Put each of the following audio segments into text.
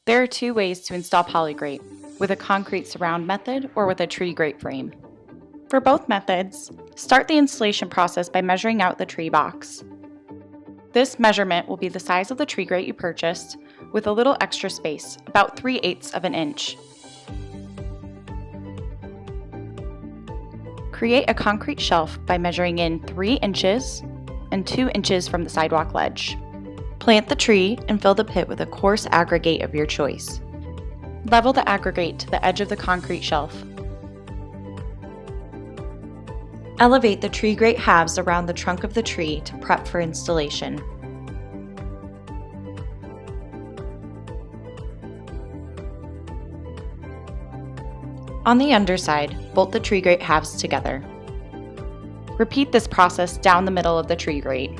There are two ways to install PolyGrate, with a concrete surround method or with a tree grate frame. For both methods, start the installation process by measuring out the tree box. This measurement will be the size of the tree grate you purchased, with a little extra space, about 3/8 of an inch. Create a concrete shelf by measuring in 3 inches and 2 inches from the sidewalk ledge. Plant the tree and fill the pit with a coarse aggregate of your choice. Level the aggregate to the edge of the concrete shelf. Elevate the tree grate halves around the trunk of the tree to prep for installation. On the underside, bolt the tree grate halves together. Repeat this process down the middle of the tree grate.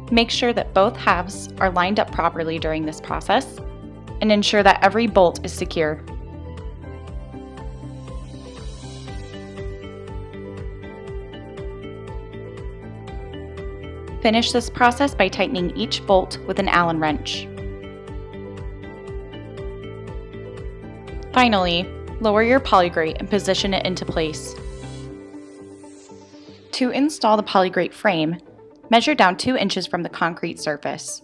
Make sure that both halves are lined up properly during this process, and ensure that every bolt is secure. Finish this process by tightening each bolt with an Allen wrench. Finally, lower your PolyGrate and position it into place. To install the PolyGrate frame, measure down 2 inches from the concrete surface.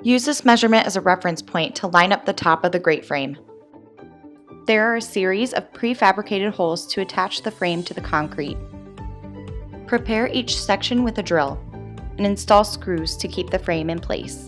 Use this measurement as a reference point to line up the top of the grate frame. There are a series of prefabricated holes to attach the frame to the concrete. Prepare each section with a drill and install screws to keep the frame in place.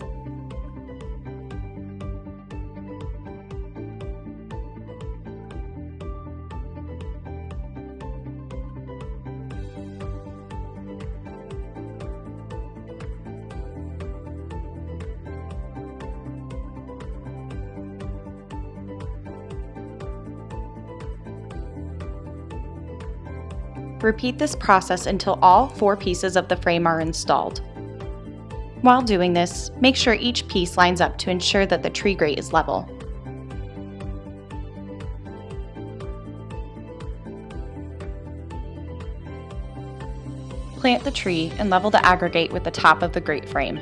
Repeat this process until all 4 pieces of the frame are installed. While doing this, make sure each piece lines up to ensure that the tree grate is level. Plant the tree and level the aggregate with the top of the grate frame.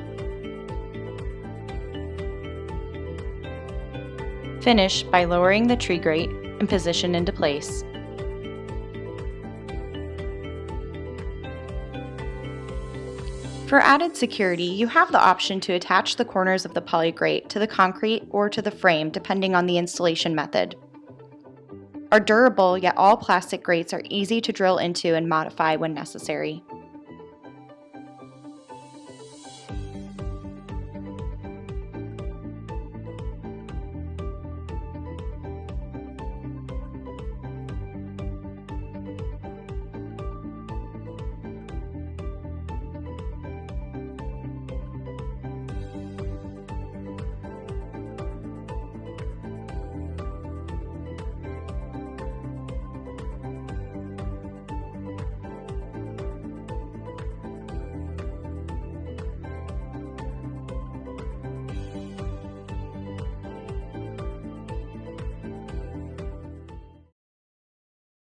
Finish by lowering the tree grate and position into place. For added security, you have the option to attach the corners of the PolyGrate to the concrete or to the frame depending on the installation method. Our durable yet all plastic grates are easy to drill into and modify when necessary.